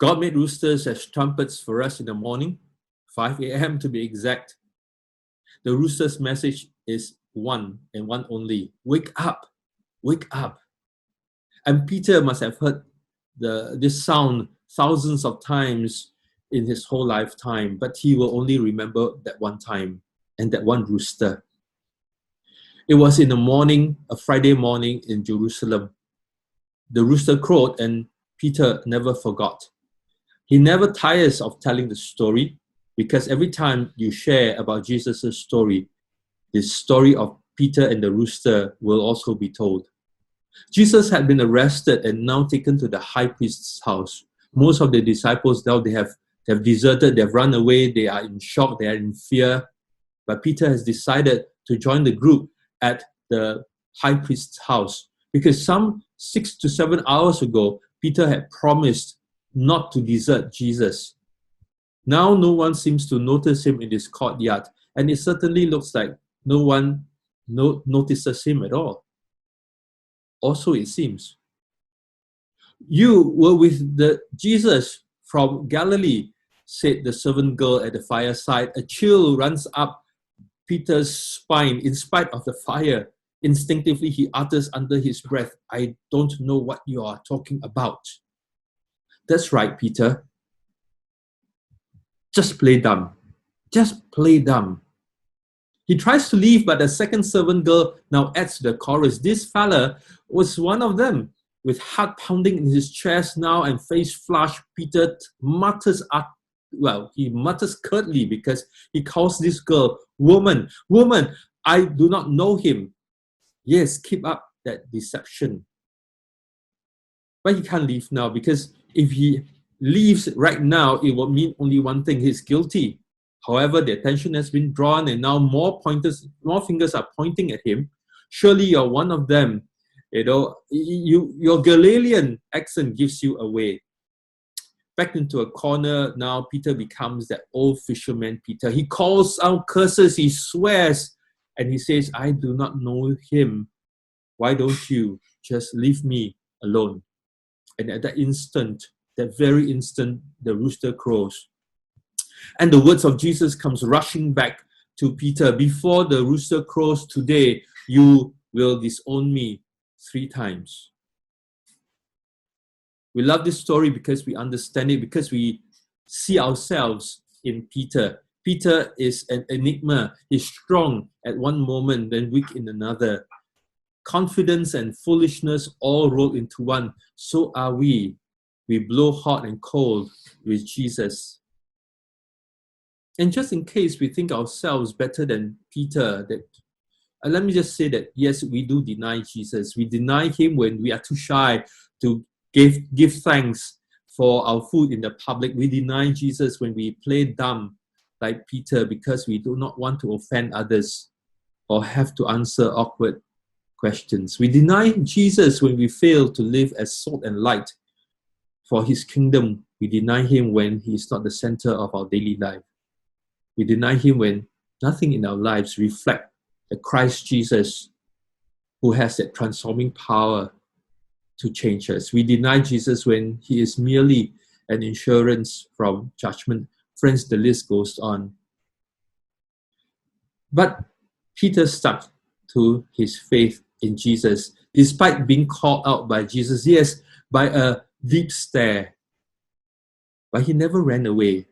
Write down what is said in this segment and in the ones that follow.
God made roosters as trumpets for us in the morning, 5 a.m. to be exact. The rooster's message is one and one only. Wake up, wake up. And Peter must have heard this sound thousands of times in his whole lifetime, but he will only remember that one time and that one rooster. It was in the morning, a Friday morning in Jerusalem. The rooster crowed and Peter never forgot. He never tires of telling the story, because every time you share about Jesus' story, the story of Peter and the rooster will also be told. Jesus had been arrested and now taken to the high priest's house. Most of the disciples now, they have deserted, they have run away, they are in shock, they are in fear. But Peter has decided to join the group at the high priest's house, because some 6 to 7 hours ago, Peter had promised not to desert Jesus. Now no one seems to notice him in this courtyard, and it certainly looks like no one notices him at all. Also, it seems. You were with the Jesus from Galilee, said the servant girl at the fireside. A chill runs up Peter's spine in spite of the fire. Instinctively, he utters under his breath, I don't know what you are talking about. That's right, Peter. Just play dumb. Just play dumb. He tries to leave, but the second servant girl now adds to the chorus. This fella was one of them. With heart pounding in his chest now and face flushed, Peter mutters curtly because he calls this girl, woman, I do not know him. Yes, keep up that deception. But he can't leave now, because if he leaves right now, it will mean only one thing: he's guilty. However, the attention has been drawn and now more fingers are pointing at him. Surely you're one of them. Your Galilean accent gives you away. Back into a corner now, Peter becomes that old fisherman Peter. He calls out curses, he swears, and he says, I do not know him. Why don't you just leave me alone? And at that very instant, the rooster crows. And the words of Jesus comes rushing back to Peter. Before the rooster crows today, you will disown me 3 times. We love this story because we understand it, because we see ourselves in Peter. Peter is an enigma. He's strong at one moment, then weak in another. Confidence and foolishness all rolled into one. So are we. We blow hot and cold with Jesus. And just in case we think ourselves better than Peter, let me just say that, yes, we do deny Jesus. We deny him when we are too shy to give thanks for our food in the public. We deny Jesus when we play dumb like Peter because we do not want to offend others or have to answer awkward questions. We deny Jesus when we fail to live as salt and light for his kingdom. We deny him when he is not the center of our daily life. We deny him when nothing in our lives reflects the Christ Jesus who has that transforming power to change us. We deny Jesus when he is merely an insurance from judgment. Friends, the list goes on. But Peter stuck to his faith in Jesus, despite being called out by Jesus, yes, by a deep stare. But he never ran away.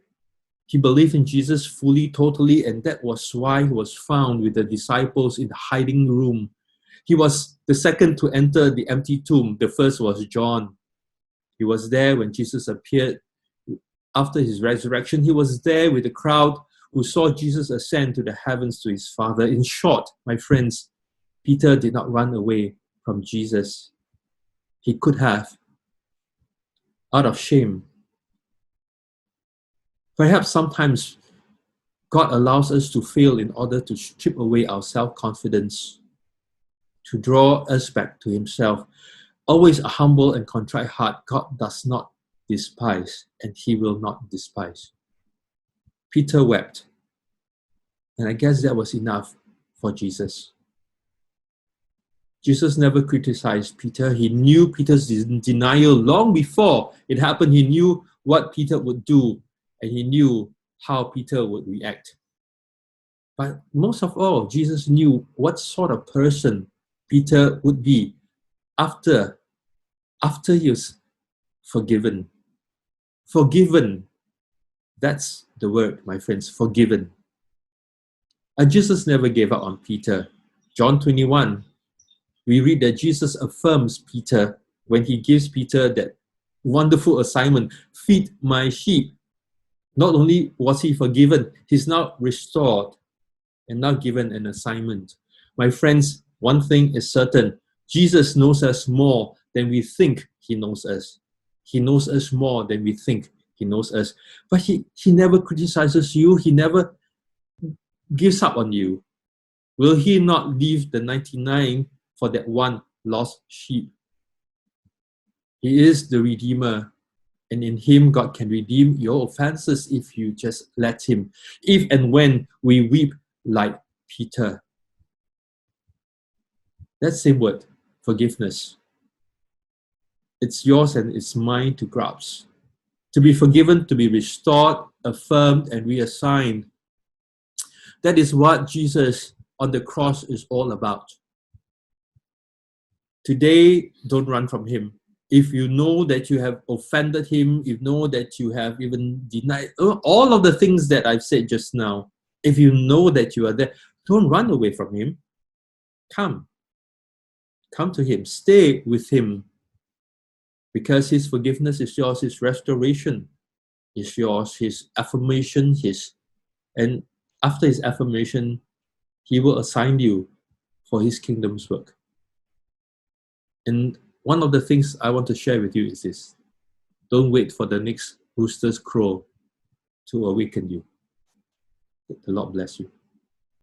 He believed in Jesus fully, totally, and that was why he was found with the disciples in the hiding room. He was the second to enter the empty tomb. The first was John. He was there when Jesus appeared after his resurrection. He was there with the crowd who saw Jesus ascend to the heavens to his Father. In short, my friends, Peter did not run away from Jesus. He could have, out of shame. Perhaps sometimes God allows us to fail in order to strip away our self-confidence, to draw us back to himself. Always a humble and contrite heart God does not despise, and he will not despise. Peter wept, and I guess that was enough for Jesus. Jesus never criticized Peter. He knew Peter's denial long before it happened. He knew what Peter would do, and he knew how Peter would react. But most of all, Jesus knew what sort of person Peter would be after he was forgiven. Forgiven. That's the word, my friends, forgiven. And Jesus never gave up on Peter. John 21, we read that Jesus affirms Peter when he gives Peter that wonderful assignment, feed my sheep. Not only was he forgiven, he's now restored and now given an assignment. My friends, one thing is certain. Jesus knows us more than we think he knows us. He knows us more than we think he knows us. But he never criticizes you. He never gives up on you. Will he not leave the 99 for that one lost sheep? He is the Redeemer, and in him God can redeem your offenses if you just let him. If and when we weep like Peter. That same word, forgiveness. It's yours and it's mine to grasp. To be forgiven, to be restored, affirmed, and reassigned. That is what Jesus on the cross is all about. Today, don't run from him. If you know that you have offended him, if you know that you have even denied all of the things that I've said just now, if you know that you are there, don't run away from him. Come to him, stay with him, because his forgiveness is yours, his restoration is yours, his affirmation, and after his affirmation, he will assign you for his kingdom's work. And one of the things I want to share with you is this: don't wait for the next rooster's crow to awaken you. The Lord bless you.